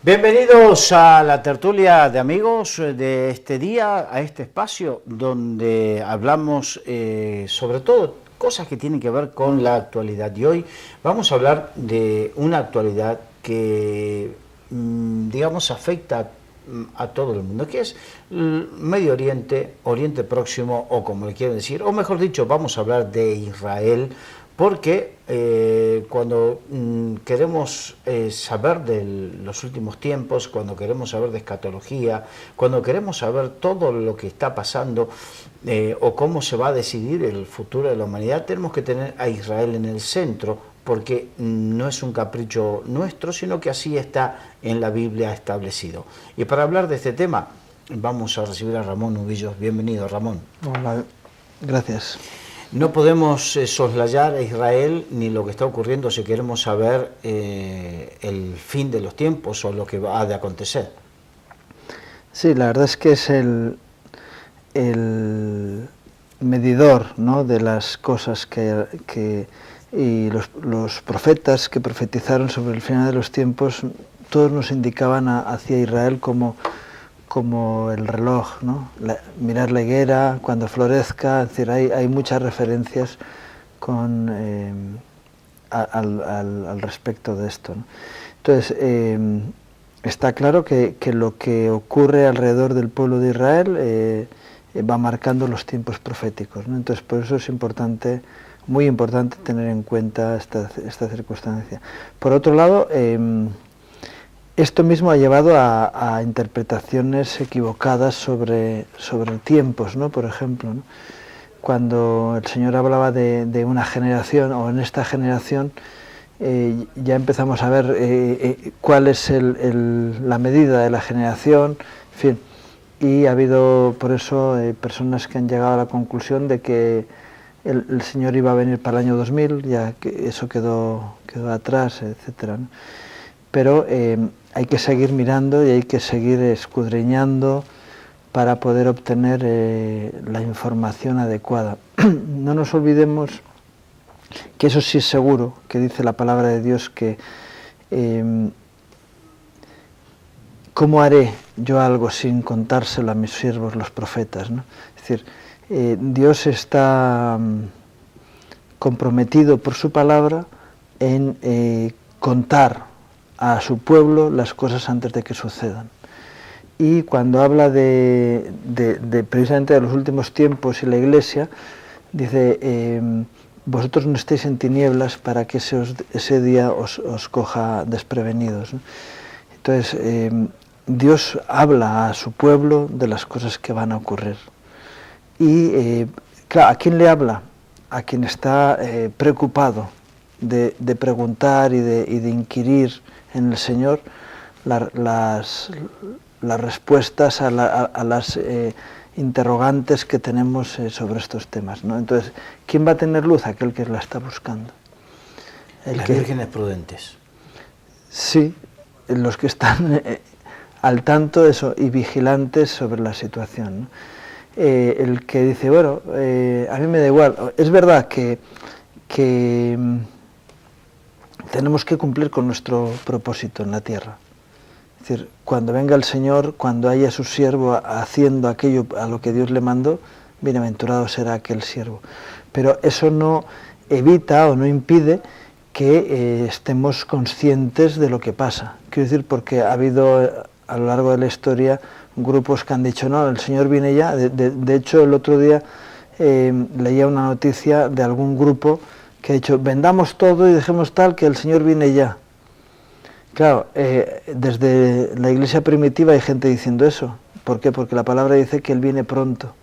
Bienvenidos a la tertulia de amigos de este día, a este espacio donde hablamos sobre todo cosas que tienen que ver con la actualidad. Y hoy vamos a hablar de una actualidad que, digamos, afecta a todo el mundo, que es Medio Oriente, Oriente Próximo, o como le quieren decir, o mejor dicho, vamos a hablar de Israel, porque cuando queremos saber de los últimos tiempos, cuando queremos saber de escatología, cuando queremos saber todo lo que está pasando o cómo se va a decidir el futuro de la humanidad, tenemos que tener a Israel en el centro, porque no es un capricho nuestro, sino que así está en la Biblia establecido. Y para hablar de este tema, vamos a recibir a Ramón Ubillos. Bienvenido, Ramón. Hola, gracias. No podemos soslayar a Israel ni lo que está ocurriendo si queremos saber el fin de los tiempos o lo que va de acontecer. Sí, la verdad es que es el medidor, ¿no?, de las cosas y los profetas que profetizaron sobre el final de los tiempos, todos nos indicaban hacia Israel como el reloj, ¿no? Mirar la higuera cuando florezca, es decir, hay muchas referencias al respecto de esto, ¿no? Entonces, está claro que lo que ocurre alrededor del pueblo de Israel va marcando los tiempos proféticos, ¿no? Entonces, por eso es importante, muy importante tener en cuenta esta circunstancia. Por otro lado, esto mismo ha llevado a interpretaciones equivocadas sobre tiempos, ¿no? Por ejemplo, ¿no?, cuando el Señor hablaba de una generación, o en esta generación, ya empezamos a ver cuál es la medida de la generación, en fin, y ha habido por eso personas que han llegado a la conclusión de que el Señor iba a venir para el año 2000, ya que eso quedó atrás, etcétera, ¿no? Pero hay que seguir mirando y hay que seguir escudriñando para poder obtener la información adecuada. No nos olvidemos que eso sí es seguro, que dice la palabra de Dios que ¿cómo haré yo algo sin contárselo a mis siervos los profetas, ¿no? Es decir, Dios está comprometido por su palabra en contar a su pueblo las cosas antes de que sucedan. Y cuando habla precisamente de los últimos tiempos y la Iglesia, dice, vosotros no estéis en tinieblas para que ese día os coja desprevenidos, ¿no? Entonces, Dios habla a su pueblo de las cosas que van a ocurrir. Y, claro, ¿a quién le habla? A quien está preocupado de preguntar y de inquirir en el Señor las respuestas a las interrogantes que tenemos sobre estos temas, ¿no? Entonces, ¿quién va a tener luz? Aquel que la está buscando. Las vírgenes prudentes. Sí, los que están al tanto de eso y vigilantes sobre la situación, ¿no? El que dice, bueno, a mí me da igual. Es verdad que tenemos que cumplir con nuestro propósito en la tierra. Es decir, cuando venga el Señor, cuando haya su siervo haciendo aquello a lo que Dios le mandó, bienaventurado será aquel siervo. Pero eso no evita o no impide que estemos conscientes de lo que pasa. Quiero decir, porque ha habido a lo largo de la historia grupos que han dicho, no, el Señor viene ya. De hecho, el otro día leía una noticia de algún grupo que ha dicho, vendamos todo y dejemos tal, que el Señor viene ya. Claro, desde la iglesia primitiva hay gente diciendo eso. ¿Por qué? Porque la palabra dice que Él viene pronto.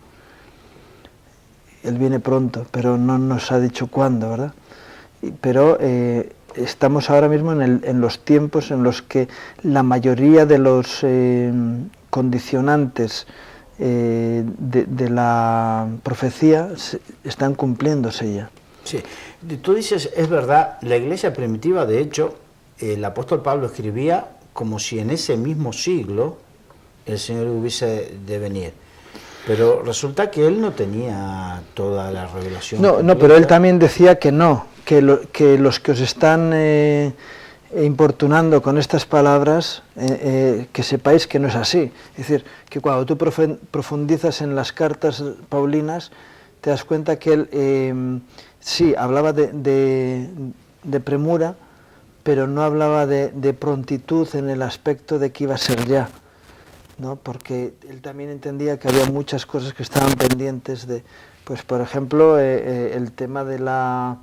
Él viene pronto, pero no nos ha dicho cuándo, ¿verdad? Pero estamos ahora mismo en los tiempos en los que la mayoría de los condicionantes de la profecía están cumpliéndose ya. Sí, tú dices, es verdad, la iglesia primitiva, de hecho, el apóstol Pablo escribía como si en ese mismo siglo el Señor hubiese de venir. Pero resulta que él no tenía toda la revelación. No, pero él también decía que no, que los que os están importunando con estas palabras que sepáis que no es así. Es decir, que cuando tú profundizas en las cartas paulinas, te das cuenta que él sí hablaba de premura, pero no hablaba de prontitud en el aspecto de que iba a ser ya, ¿no? Porque él también entendía que había muchas cosas que estaban pendientes de, pues por ejemplo, el tema de la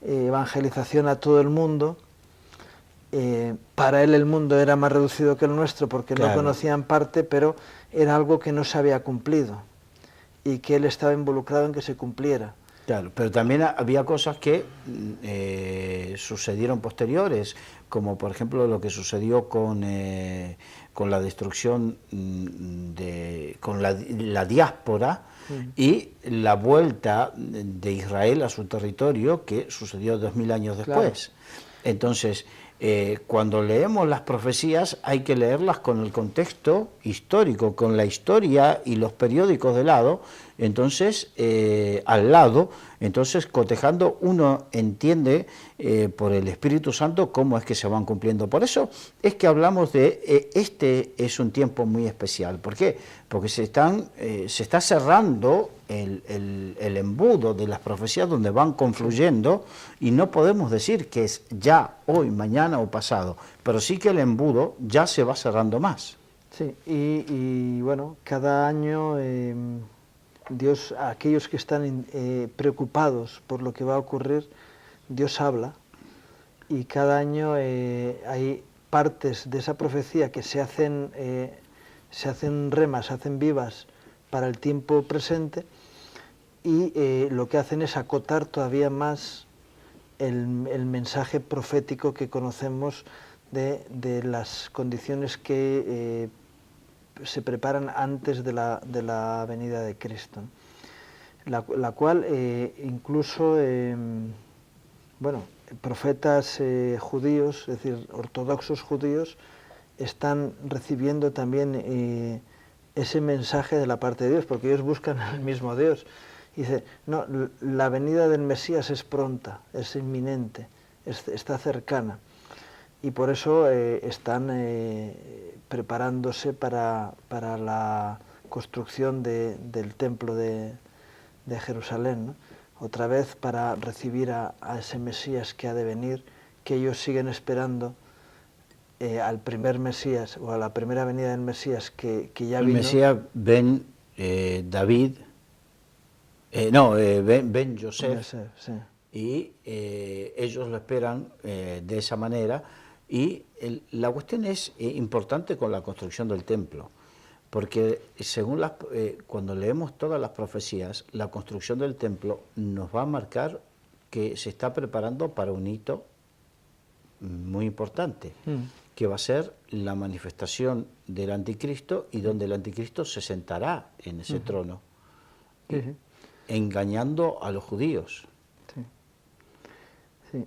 evangelización a todo el mundo. Para él el mundo era más reducido que el nuestro porque no conocían parte, pero era algo que no se había cumplido y que él estaba involucrado en que se cumpliera. Claro, pero también había cosas que sucedieron posteriores, como por ejemplo lo que sucedió con la destrucción, con la diáspora y la vuelta de Israel a su territorio, que sucedió 2000 años después. Claro. Entonces, cuando leemos las profecías hay que leerlas con el contexto histórico, con la historia y los periódicos de lado, entonces al lado, entonces cotejando uno entiende por el Espíritu Santo cómo es que se van cumpliendo. Por eso es que hablamos de este es un tiempo muy especial. ¿Por qué? Porque se está cerrando el embudo de las profecías donde van confluyendo y no podemos decir que es ya, hoy, mañana o pasado, pero sí que el embudo ya se va cerrando más. Sí, y bueno, cada año Dios, a aquellos que están preocupados por lo que va a ocurrir, Dios habla y cada año hay partes de esa profecía que se hacen remas, se hacen vivas para el tiempo presente y lo que hacen es acotar todavía más el mensaje profético que conocemos de las condiciones que se preparan antes de la venida de Cristo, la cual incluso profetas judíos, es decir, ortodoxos judíos, están recibiendo también ese mensaje de la parte de Dios, porque ellos buscan al mismo Dios. Y dice, no, la venida del Mesías es pronta, es inminente, está cercana. Y por eso están preparándose para la construcción del templo de Jerusalén, ¿no? Otra vez para recibir a ese Mesías que ha de venir, que ellos siguen esperando al primer Mesías o a la primera venida del Mesías que ya vino. El Mesías Ben David, Ben Joseph, sí. Y ellos lo esperan de esa manera. Y la cuestión es importante con la construcción del templo, porque según cuando leemos todas las profecías, la construcción del templo nos va a marcar que se está preparando para un hito muy importante, que va a ser la manifestación del anticristo y donde el anticristo se sentará en ese trono, engañando a los judíos. Sí.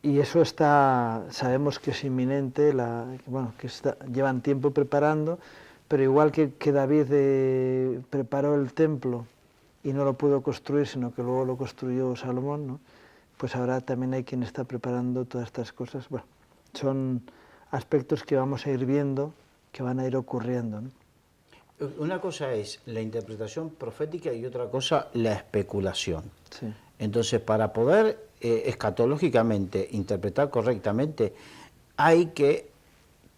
Y eso sabemos que es inminente, llevan tiempo preparando, pero igual que David preparó el templo y no lo pudo construir, sino que luego lo construyó Salomón, ¿no? Pues ahora también hay quien está preparando todas estas cosas. Bueno, son aspectos que vamos a ir viendo, que van a ir ocurriendo, ¿no? Una cosa es la interpretación profética y otra cosa la especulación. Sí. Entonces, para poder escatológicamente interpretar correctamente, hay que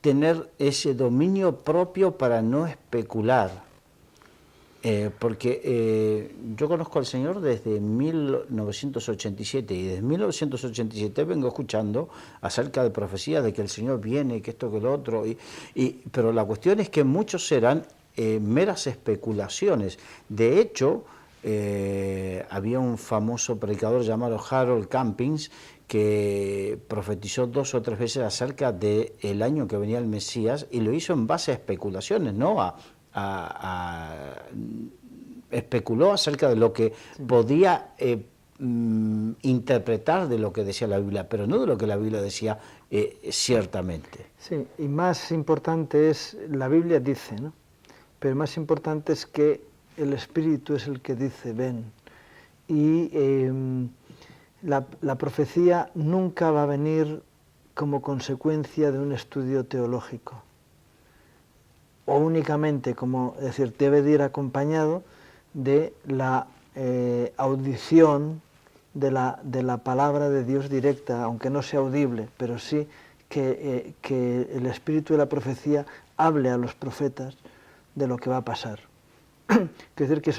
tener ese dominio propio para no especular. Porque yo conozco al Señor desde 1987 y desde 1987 vengo escuchando acerca de profecías de que el Señor viene, que esto, que lo otro, pero la cuestión es que muchos eran meras especulaciones. De hecho, había un famoso predicador llamado Harold Campings que profetizó 2 o 3 veces acerca del año que venía el Mesías y lo hizo en base a especulaciones, no especuló acerca de lo que podía interpretar de lo que decía la Biblia, pero no de lo que la Biblia decía ciertamente. Sí, y más importante es, la Biblia dice, ¿no? Pero más importante es que el Espíritu es el que dice, ven. Y la profecía nunca va a venir como consecuencia de un estudio teológico, o únicamente como, es decir, debe de ir acompañado de la audición de la palabra de Dios directa, aunque no sea audible, pero sí que el espíritu de la profecía hable a los profetas de lo que va a pasar. Quiero decir que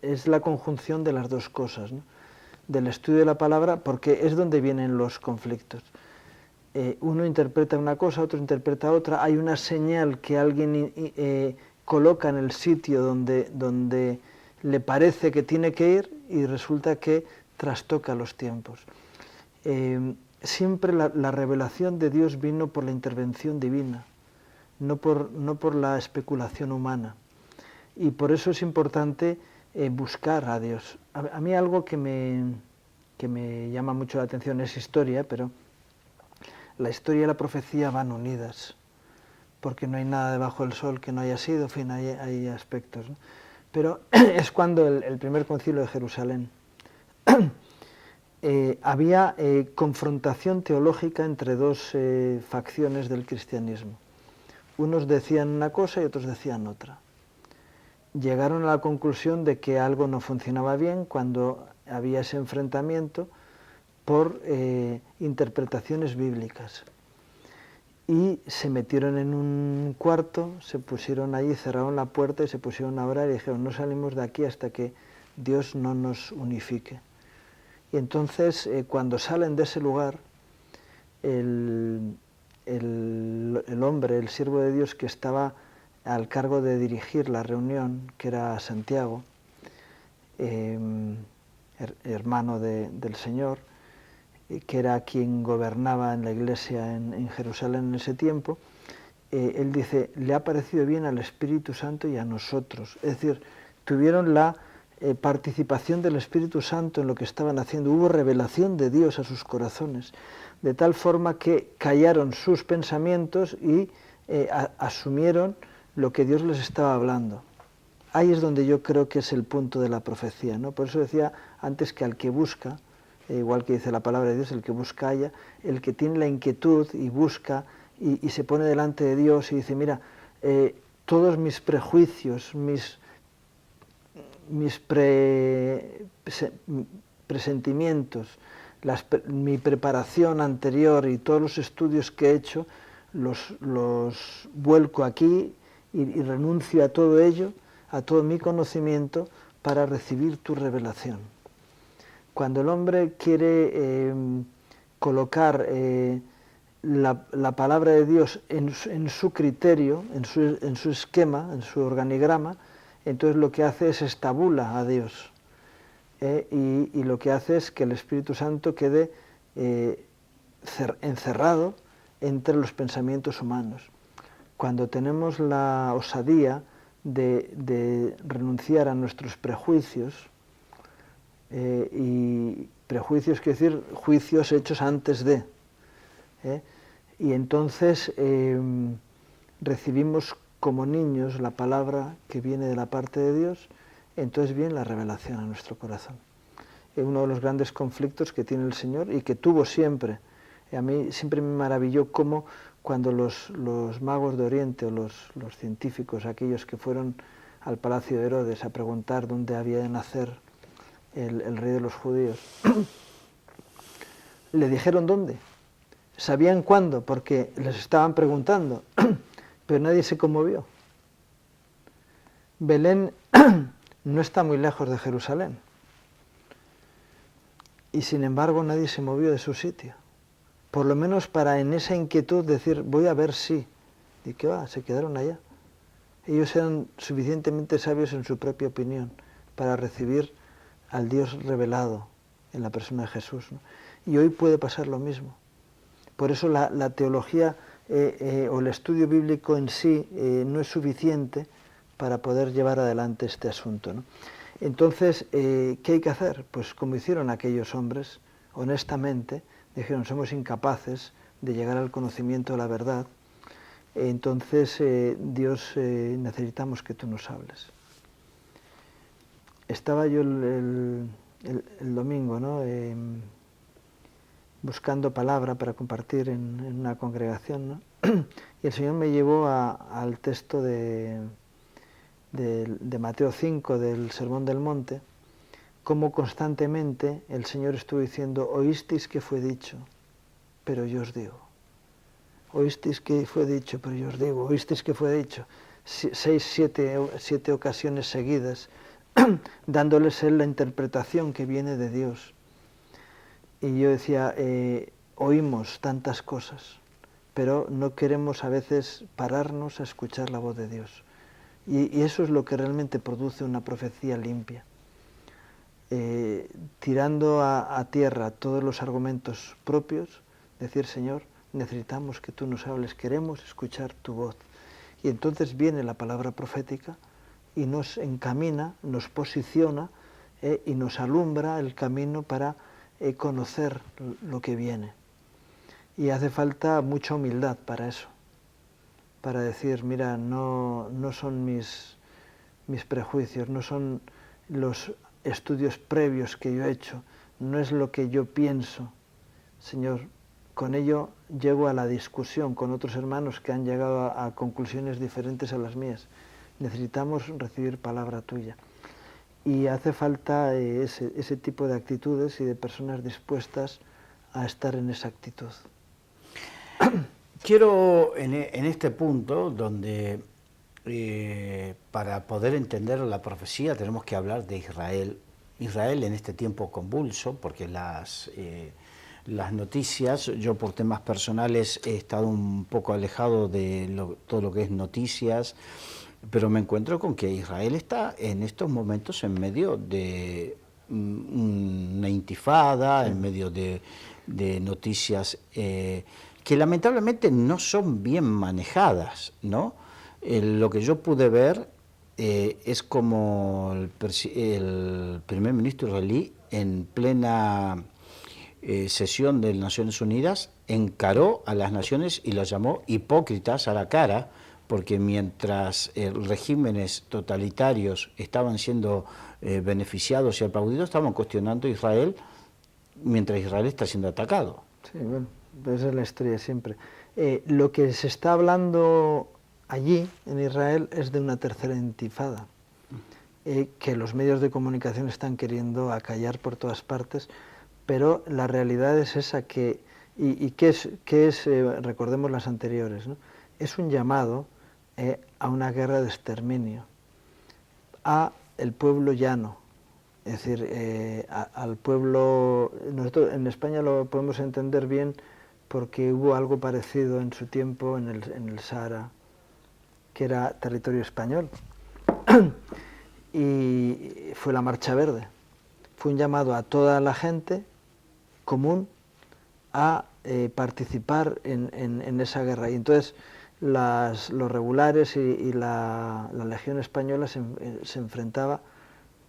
es la conjunción de las dos cosas, ¿no? Del estudio de la palabra, porque es donde vienen los conflictos. Uno interpreta una cosa, otro interpreta otra, hay una señal que alguien coloca en el sitio donde le parece que tiene que ir y resulta que trastoca los tiempos. Siempre la revelación de Dios vino por la intervención divina, no por la especulación humana. Y por eso es importante buscar a Dios. A mí algo que me llama mucho la atención es historia, pero la historia y la profecía van unidas, porque no hay nada debajo del sol que no haya sido, en fin, hay aspectos, ¿no? Pero es cuando el primer concilio de Jerusalén había confrontación teológica entre dos facciones del cristianismo. Unos decían una cosa y otros decían otra. Llegaron a la conclusión de que algo no funcionaba bien cuando había ese enfrentamiento por interpretaciones bíblicas. Y se metieron en un cuarto, se pusieron allí, cerraron la puerta y se pusieron a orar y dijeron, no salimos de aquí hasta que Dios no nos unifique. Y entonces, cuando salen de ese lugar, el hombre, el siervo de Dios que estaba al cargo de dirigir la reunión, que era Santiago, hermano del Señor, que era quien gobernaba en la iglesia en Jerusalén en ese tiempo, él dice, le ha parecido bien al Espíritu Santo y a nosotros. Es decir, tuvieron la participación del Espíritu Santo en lo que estaban haciendo, hubo revelación de Dios a sus corazones, de tal forma que callaron sus pensamientos y asumieron lo que Dios les estaba hablando. Ahí es donde yo creo que es el punto de la profecía, ¿no? Por eso decía antes que al que busca, igual que dice la palabra de Dios, el que busca halla, el que tiene la inquietud y busca y se pone delante de Dios y dice, mira, todos mis prejuicios, mis presentimientos, mi preparación anterior y todos los estudios que he hecho, los vuelco aquí y renuncio a todo ello, a todo mi conocimiento, para recibir tu revelación. Cuando el hombre quiere colocar la palabra de Dios en su criterio, en su esquema, en su organigrama, entonces lo que hace es estabula a Dios. Y lo que hace es que el Espíritu Santo quede encerrado entre los pensamientos humanos. Cuando tenemos la osadía de renunciar a nuestros prejuicios, y prejuicios quiere decir juicios hechos antes de, y entonces recibimos como niños la palabra que viene de la parte de Dios, entonces viene la revelación a nuestro corazón. Es uno de los grandes conflictos que tiene el Señor y que tuvo siempre. A mí siempre me maravilló cómo cuando los magos de Oriente o los científicos, aquellos que fueron al palacio de Herodes a preguntar dónde había de nacer el rey de los judíos, le dijeron dónde, sabían cuándo, porque les estaban preguntando, pero nadie se conmovió. Belén no está muy lejos de Jerusalén, y sin embargo nadie se movió de su sitio, por lo menos para en esa inquietud decir, voy a ver si, y qué va, se quedaron allá. Ellos eran suficientemente sabios en su propia opinión para recibir al Dios revelado en la persona de Jesús, ¿no? Y hoy puede pasar lo mismo. Por eso la teología o el estudio bíblico en sí no es suficiente para poder llevar adelante este asunto, ¿no? Entonces, ¿qué hay que hacer? Pues como hicieron aquellos hombres, honestamente, dijeron, somos incapaces de llegar al conocimiento de la verdad, entonces Dios, necesitamos que tú nos hables. Estaba yo el domingo, ¿no? buscando palabra para compartir en una congregación, ¿no? Y el Señor me llevó al texto de Mateo 5, del Sermón del Monte, cómo constantemente el Señor estuvo diciendo: oísteis que fue dicho, pero yo os digo. Oísteis que fue dicho, pero yo os digo. Oísteis que fue dicho. 7 ocasiones seguidas, dándoles él la interpretación que viene de Dios. Y yo decía, oímos tantas cosas, pero no queremos a veces pararnos a escuchar la voz de Dios. Y eso es lo que realmente produce una profecía limpia. Tirando a tierra todos los argumentos propios, decir: Señor, necesitamos que tú nos hables, queremos escuchar tu voz. Y entonces viene la palabra profética y nos encamina, nos posiciona y nos alumbra el camino para conocer lo que viene. Y hace falta mucha humildad para eso, para decir: mira, no son mis prejuicios, no son los estudios previos que yo he hecho, no es lo que yo pienso. Señor, con ello llego a la discusión con otros hermanos que han llegado a conclusiones diferentes a las mías. Necesitamos recibir palabra tuya. Y hace falta ese tipo de actitudes y de personas dispuestas a estar en esa actitud. Quiero en este punto donde para poder entender la profecía tenemos que hablar de Israel. Israel en este tiempo convulso, porque las noticias, yo por temas personales he estado un poco alejado de todo lo que es noticias, pero me encuentro con que Israel está en estos momentos en medio de una intifada, en medio de noticias que lamentablemente no son bien manejadas, ¿no? Lo que yo pude ver es como el primer ministro israelí en plena sesión de Naciones Unidas encaró a las naciones y las llamó hipócritas a la cara, porque mientras regímenes totalitarios estaban siendo beneficiados y aplaudidos, estaban cuestionando a Israel mientras Israel está siendo atacado. Sí, bueno, esa es la historia siempre. Lo que se está hablando allí, en Israel, es de una tercera intifada, que los medios de comunicación están queriendo acallar por todas partes, pero la realidad es esa que, y ¿qué es recordemos las anteriores, ¿no? Es un llamado a una guerra de exterminio, a el pueblo llano, es decir, al pueblo. Nosotros en España lo podemos entender bien porque hubo algo parecido en su tiempo en el Sahara, que era territorio español, y fue la Marcha Verde. Fue un llamado a toda la gente común a participar en esa guerra. Y entonces los regulares y la Legión Española se enfrentaba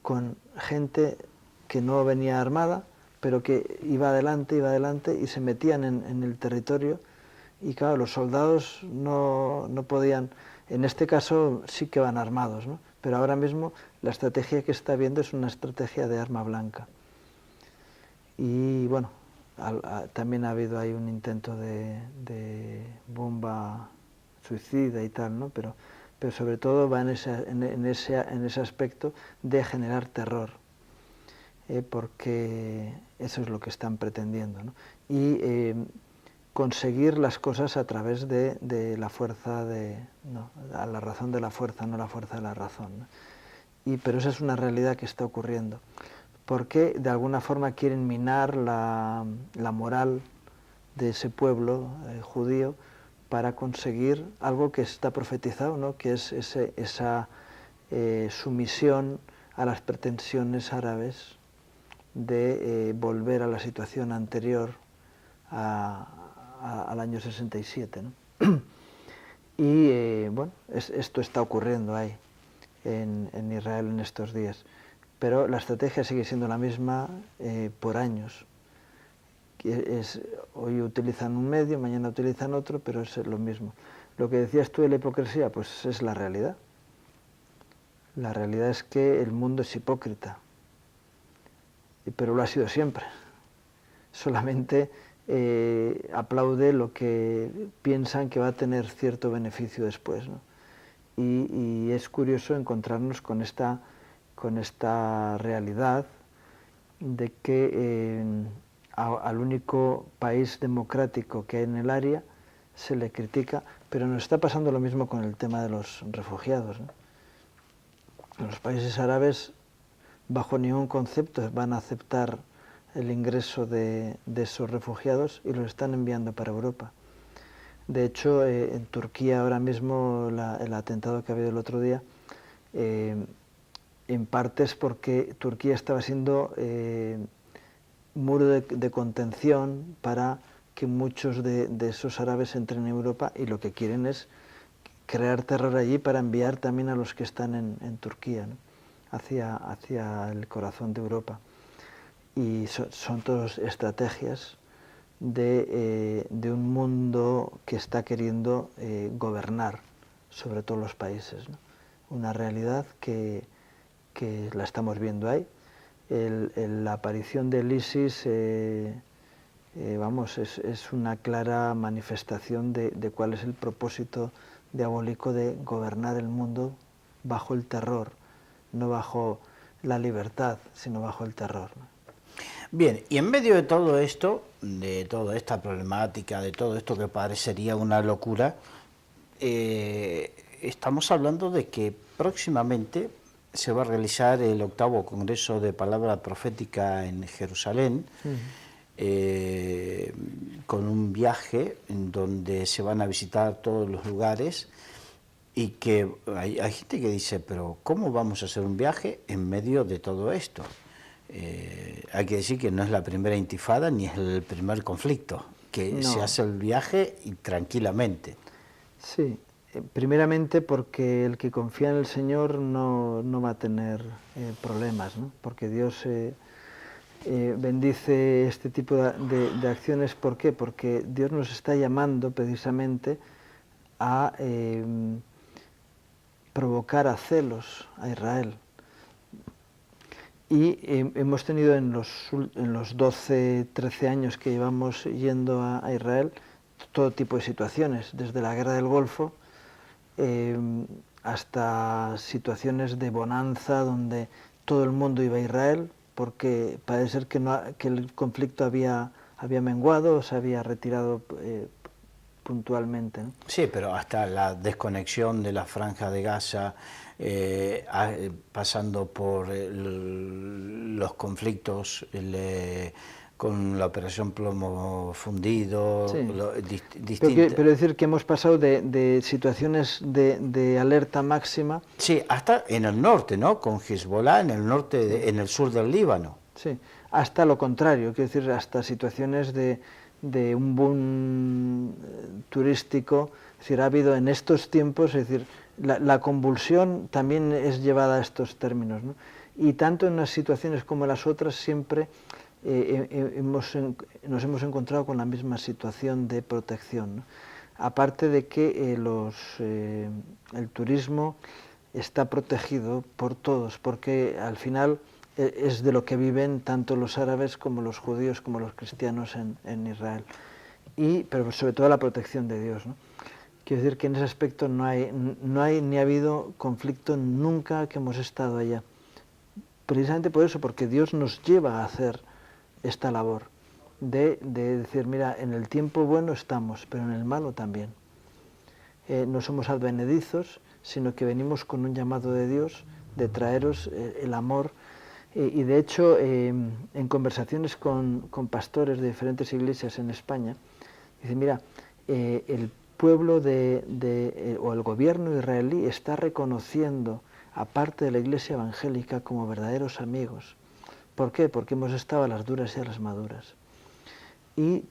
con gente que no venía armada, pero que iba adelante y se metían en el territorio. Y claro, los soldados no podían, en este caso sí que van armados, ¿no? Pero ahora mismo la estrategia que está viendo es una estrategia de arma blanca. Y bueno, también ha habido ahí un intento de bomba suicida y tal, ¿no? Pero sobre todo va en ese aspecto de generar terror, porque eso es lo que están pretendiendo, ¿no? Y conseguir las cosas a través de la fuerza a la razón de la fuerza, no la fuerza de la razón, ¿no? Pero esa es una realidad que está ocurriendo, porque de alguna forma quieren minar la moral de ese pueblo judío para conseguir algo que está profetizado, ¿no? Que es esa sumisión a las pretensiones árabes de volver a la situación anterior al año 67, ¿no? Y bueno, esto está ocurriendo ahí en Israel en estos días, pero la estrategia sigue siendo la misma por años. Hoy utilizan un medio, mañana utilizan otro, pero es lo mismo. Lo que decías tú de la hipocresía, pues es la realidad. La realidad es que el mundo es hipócrita, pero lo ha sido siempre. Solamente aplaude lo que piensan que va a tener cierto beneficio después, ¿no? Y es curioso encontrarnos con esta realidad de que al único país democrático que hay en el área se le critica, pero nos está pasando lo mismo con el tema de los refugiados, ¿no? Los países árabes bajo ningún concepto van a aceptar el ingreso de esos refugiados y los están enviando para Europa. De hecho, en Turquía ahora mismo el atentado que ha habido el otro día, en parte es porque Turquía estaba siendo muro de contención para que muchos de esos árabes entren en Europa, y lo que quieren es crear terror allí para enviar también a los que están en Turquía, ¿no? hacia el corazón de Europa. Y son todas estrategias de un mundo que está queriendo gobernar sobre todos los países, ¿no? Una realidad que la estamos viendo ahí. La aparición del ISIS es una clara manifestación de cuál es el propósito diabólico de gobernar el mundo bajo el terror, no bajo la libertad, sino bajo el terror, ¿no? Bien, y en medio de todo esto, de toda esta problemática, de todo esto que parecería una locura, estamos hablando de que próximamente se va a realizar el 8º Congreso de Palabra Profética en Jerusalén, con un viaje en donde se van a visitar todos los lugares, y que hay gente que dice, pero ¿cómo vamos a hacer un viaje en medio de todo esto? Hay que decir que no es la primera intifada ni es el primer conflicto, que no. Se hace el viaje y tranquilamente. Sí, primeramente porque el que confía en el Señor no va a tener problemas, ¿no? Porque Dios bendice este tipo de acciones. ¿Por qué? Porque Dios nos está llamando precisamente a provocar a celos a Israel. Y hemos tenido en los 12, 13 años que llevamos yendo a Israel todo tipo de situaciones, desde la guerra del Golfo hasta situaciones de bonanza donde todo el mundo iba a Israel, porque parece ser que el conflicto había menguado o se había retirado puntualmente, ¿no? Sí, pero hasta la desconexión de la Franja de Gaza, pasando por los conflictos con la operación Plomo Fundido, sí. Pero decir que hemos pasado de situaciones de alerta máxima. Sí, hasta en el norte, ¿no? Con Hezbollah en el norte, en el sur del Líbano. Sí, hasta lo contrario, quiero decir, hasta situaciones de un boom turístico. Es decir, ha habido en estos tiempos, es decir, la convulsión también es llevada a estos términos, ¿no? Y tanto en unas situaciones como en las otras siempre nos hemos encontrado con la misma situación de protección, ¿no? Aparte de que el turismo está protegido por todos, porque al final es de lo que viven tanto los árabes como los judíos como los cristianos en Israel, pero sobre todo la protección de Dios, ¿no? Quiero decir que en ese aspecto no hay ni ha habido conflicto nunca que hemos estado allá, precisamente por eso, porque Dios nos lleva a hacer esta labor de decir, mira, en el tiempo bueno estamos, pero en el malo también. No somos advenedizos, sino que venimos con un llamado de Dios de traeros el amor. Y de hecho, en conversaciones con pastores de diferentes iglesias en España, dice, mira, el pueblo o el gobierno israelí está reconociendo a parte de la iglesia evangélica como verdaderos amigos. ¿Por qué? Porque hemos estado a las duras y a las maduras.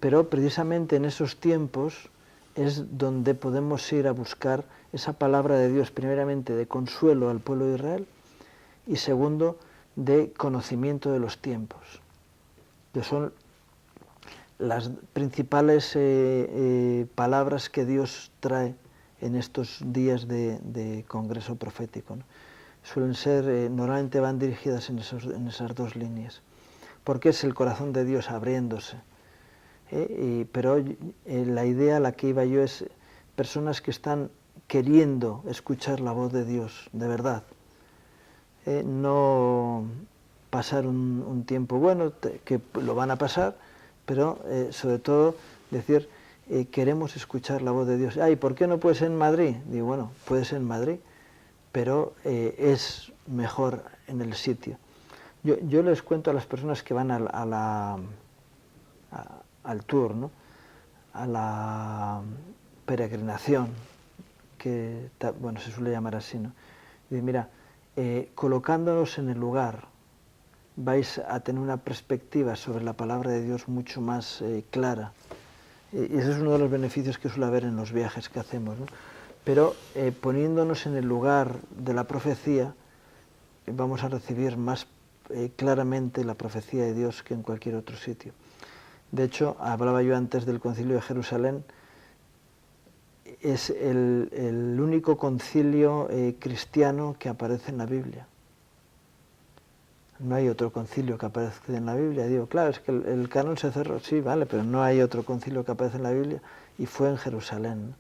Pero precisamente en esos tiempos es donde podemos ir a buscar esa palabra de Dios, primeramente de consuelo al pueblo de Israel y segundo, de conocimiento de los tiempos, que son las principales palabras que Dios trae en estos días de congreso profético, ¿no? Suelen ser, normalmente van dirigidas en esas dos líneas, porque es el corazón de Dios abriéndose pero la idea a la que iba yo es personas que están queriendo escuchar la voz de Dios, de verdad. No pasar un tiempo bueno, que lo van a pasar, pero sobre todo decir, queremos escuchar la voz de Dios. ¿Y por qué no puede ser en Madrid? Digo, bueno, puede ser en Madrid, pero es mejor en el sitio. Yo les cuento a las personas que van al tour, ¿no? A la peregrinación, que bueno, se suele llamar así, ¿no? Dice, mira, colocándonos en el lugar, vais a tener una perspectiva sobre la palabra de Dios mucho más clara. Y ese es uno de los beneficios que suele haber en los viajes que hacemos, ¿no? Pero poniéndonos en el lugar de la profecía, vamos a recibir más claramente la profecía de Dios que en cualquier otro sitio. De hecho, hablaba yo antes del Concilio de Jerusalén, es el único concilio cristiano que aparece en la Biblia. No hay otro concilio que aparezca en la Biblia. Digo, claro, es que el canon se cerró, sí, vale, pero no hay otro concilio que aparece en la Biblia, y fue en Jerusalén,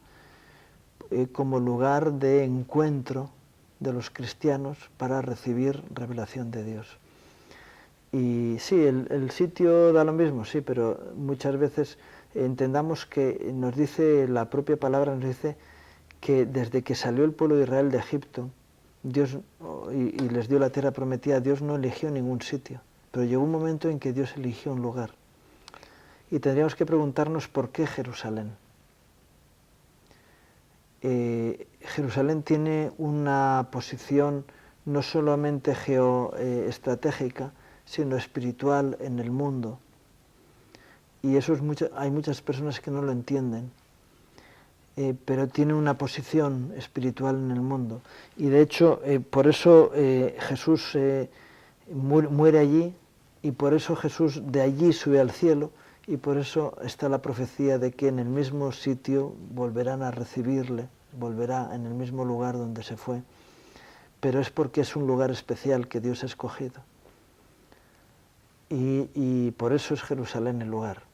como lugar de encuentro de los cristianos para recibir revelación de Dios. Y sí, el sitio da lo mismo, sí, pero muchas veces entendamos que nos dice, la propia palabra nos dice que desde que salió el pueblo de Israel de Egipto, Dios, y les dio la tierra prometida, Dios no eligió ningún sitio, pero llegó un momento en que Dios eligió un lugar. Y tendríamos que preguntarnos por qué Jerusalén. Jerusalén tiene una posición no solamente geoestratégica, sino espiritual en el mundo. Y eso hay muchas personas que no lo entienden, pero tiene una posición espiritual en el mundo. Y de hecho, por eso Jesús muere allí, y por eso Jesús de allí sube al cielo, y por eso está la profecía de que en el mismo sitio volverán a recibirle, volverá en el mismo lugar donde se fue. Pero es porque es un lugar especial que Dios ha escogido. Y por eso es Jerusalén el lugar.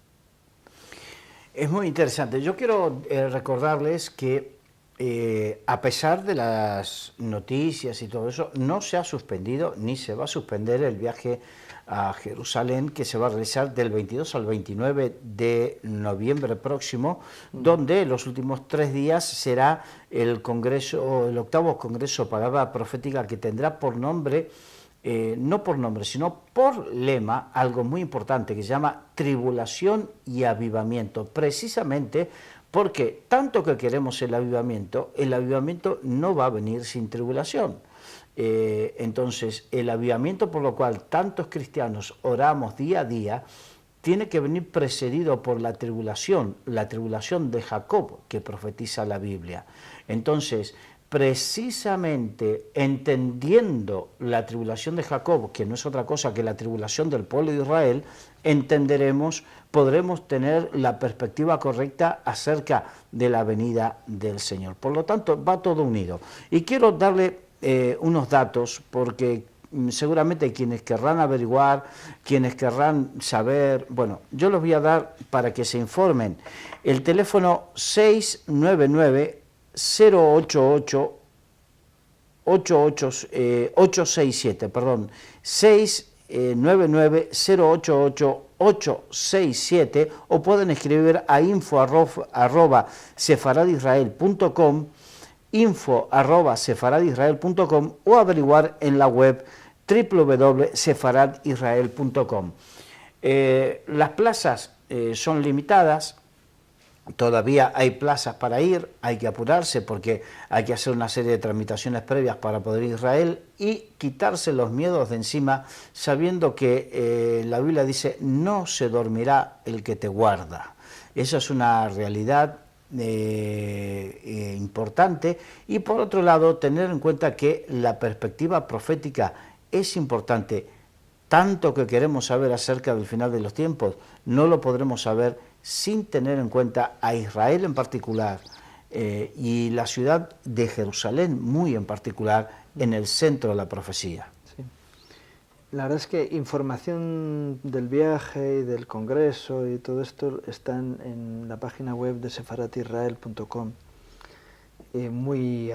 Es muy interesante. Yo quiero recordarles que a pesar de las noticias y todo eso, no se ha suspendido ni se va a suspender el viaje a Jerusalén, que se va a realizar del 22 al 29 de noviembre próximo, donde los últimos 3 días será el congreso, el 8º Congreso Palabra Profética, que tendrá por nombre, no por nombre, sino por lema, algo muy importante que se llama Tribulación y Avivamiento, precisamente porque tanto que queremos el avivamiento no va a venir sin tribulación. Entonces, el avivamiento por lo cual tantos cristianos oramos día a día, tiene que venir precedido por la tribulación de Jacob que profetiza la Biblia. Entonces, precisamente entendiendo la tribulación de Jacob, que no es otra cosa que la tribulación del pueblo de Israel, podremos tener la perspectiva correcta acerca de la venida del Señor. Por lo tanto, va todo unido. Y quiero darle unos datos, porque seguramente quienes querrán averiguar, quienes querrán saber, bueno, yo los voy a dar para que se informen. El teléfono 699-088-867, perdón, 699-088-867, o pueden escribir a info@sefaradisrael.com, info@sefaradisrael.com, o averiguar en la web www.sefaradisrael.com. Las plazas son limitadas. Todavía hay plazas para ir, hay que apurarse porque hay que hacer una serie de tramitaciones previas para poder ir a Israel y quitarse los miedos de encima, sabiendo que la Biblia dice: no se dormirá el que te guarda. Esa es una realidad importante. Y por otro lado, tener en cuenta que la perspectiva profética es importante. Tanto que queremos saber acerca del final de los tiempos, no lo podremos saber sin tener en cuenta a Israel en particular, y la ciudad de Jerusalén muy en particular, en el centro de la profecía. Sí. La verdad es que información del viaje y del congreso y todo esto está en la página web de sefaratisrael.com, muy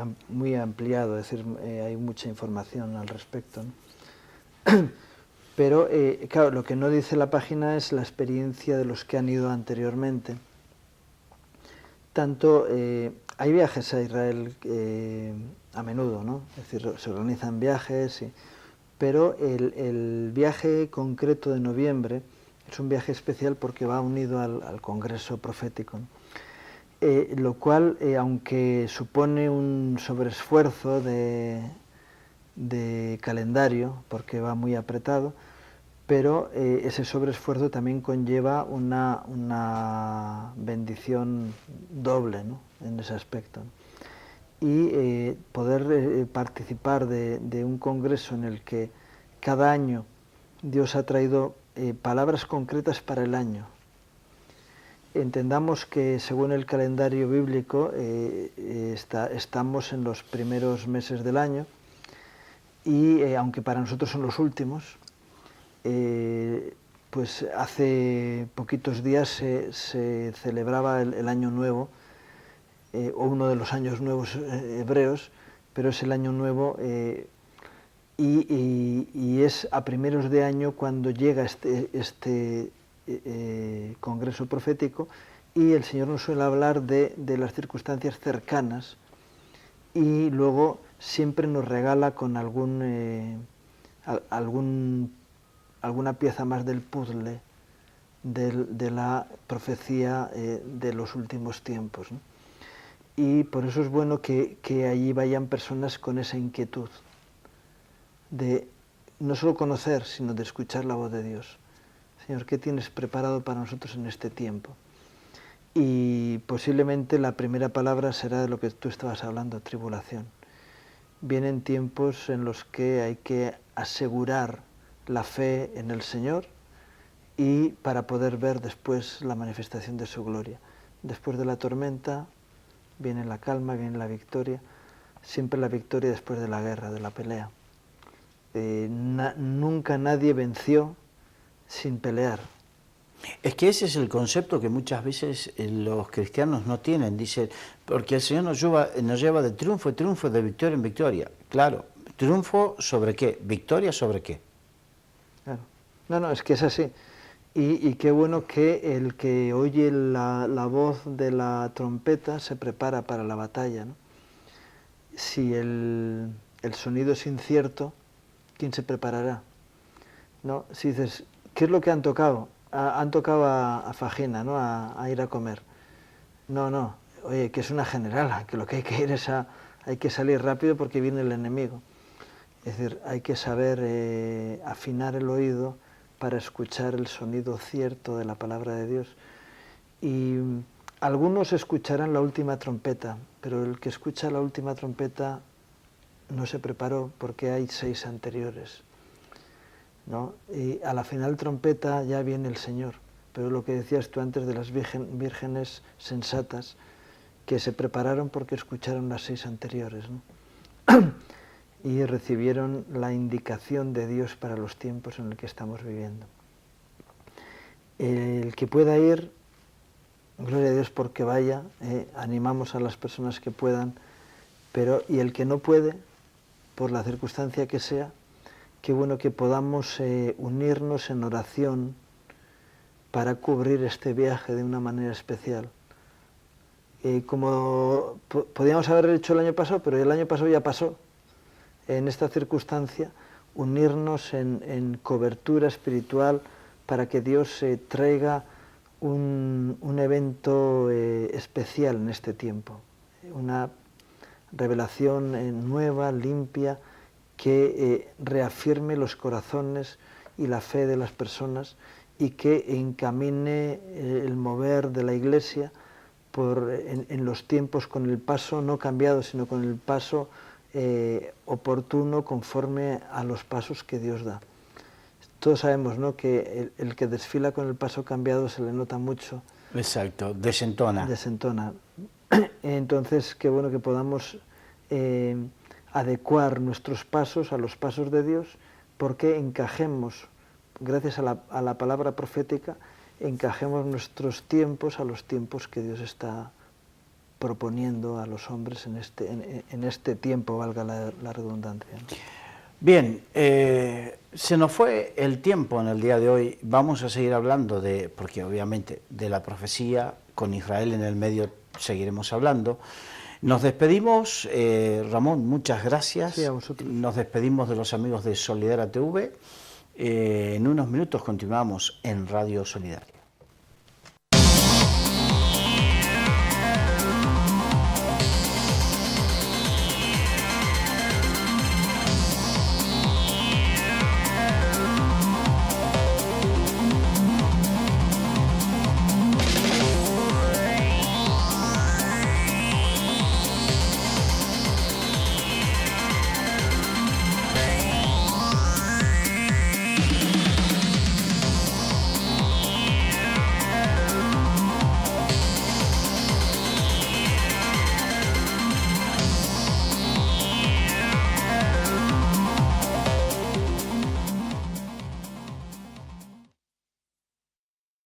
ampliado, es decir, hay mucha información al respecto, ¿no? Pero, claro, lo que no dice la página es la experiencia de los que han ido anteriormente. Tanto, hay viajes a Israel a menudo, ¿no? Es decir, se organizan viajes, pero el viaje concreto de noviembre es un viaje especial porque va unido al Congreso Profético, ¿no? Lo cual, aunque supone un sobreesfuerzo de calendario, porque va muy apretado, pero ese sobreesfuerzo también conlleva una bendición doble, ¿no?, en ese aspecto, ¿no? Y poder participar de un congreso en el que cada año Dios ha traído palabras concretas para el año. Entendamos que según el calendario bíblico estamos en los primeros meses del año y aunque para nosotros son los últimos, pues hace poquitos días se celebraba el Año Nuevo, o uno de los años nuevos hebreos, pero es el Año Nuevo y es a primeros de año cuando llega este congreso profético, y el Señor nos suele hablar de las circunstancias cercanas y luego siempre nos regala con alguna pieza más del puzzle de la profecía de los últimos tiempos, ¿no? Y por eso es bueno que allí vayan personas con esa inquietud de no solo conocer, sino de escuchar la voz de Dios. Señor, ¿qué tienes preparado para nosotros en este tiempo? Y posiblemente la primera palabra será de lo que tú estabas hablando, tribulación. Vienen tiempos en los que hay que asegurar la fe en el Señor y para poder ver después la manifestación de su gloria. Después de la tormenta viene la calma, viene la victoria, siempre la victoria después de la guerra, de la pelea. Nunca nadie venció sin pelear. Es que ese es el concepto que muchas veces los cristianos no tienen. Dicen, porque el Señor nos lleva de triunfo en triunfo, de victoria en victoria. Claro, ¿triunfo sobre qué? ¿Victoria sobre qué? Claro. No, es que es así. Y qué bueno que el que oye la voz de la trompeta se prepara para la batalla, ¿no? Si el sonido es incierto, ¿quién se preparará? ¿No? Si dices, ¿qué es lo que han tocado? Han tocado a Fagina, ¿no?, a ir a comer. No, oye, que es una generala, que lo que hay que ir es hay que salir rápido porque viene el enemigo. Es decir, hay que saber afinar el oído para escuchar el sonido cierto de la palabra de Dios. Y algunos escucharán la última trompeta, pero el que escucha la última trompeta no se preparó porque hay 6 anteriores, ¿no? Y a la final trompeta ya viene el Señor, pero lo que decías tú antes de las vírgenes sensatas, que se prepararon porque escucharon las 6 anteriores, ¿no? Y recibieron la indicación de Dios para los tiempos en el que estamos viviendo. El que pueda ir, gloria a Dios porque vaya, animamos a las personas que puedan, y el que no puede, por la circunstancia que sea, qué bueno que podamos unirnos en oración para cubrir este viaje de una manera especial. Como podíamos haber hecho el año pasado, pero el año pasado ya pasó. En esta circunstancia, unirnos en cobertura espiritual para que Dios traiga un evento especial en este tiempo, una revelación nueva, limpia, que reafirme los corazones y la fe de las personas y que encamine el mover de la Iglesia en los tiempos con el paso no cambiado, sino con el paso oportuno conforme a los pasos que Dios da. Todos sabemos, ¿no?, que el que desfila con el paso cambiado se le nota mucho. Exacto, desentona. Entonces, qué bueno que podamos adecuar nuestros pasos a los pasos de Dios porque encajemos, gracias a la palabra profética, encajemos nuestros tiempos a los tiempos que Dios está proponiendo a los hombres en este tiempo, valga la redundancia, ¿no? Bien, se nos fue el tiempo en el día de hoy. Vamos a seguir hablando porque obviamente de la profecía, con Israel en el medio seguiremos hablando. Nos despedimos, Ramón, muchas gracias. Sí, a vosotros. Nos despedimos de los amigos de Solidara TV. En unos minutos continuamos en Radio Solidaria.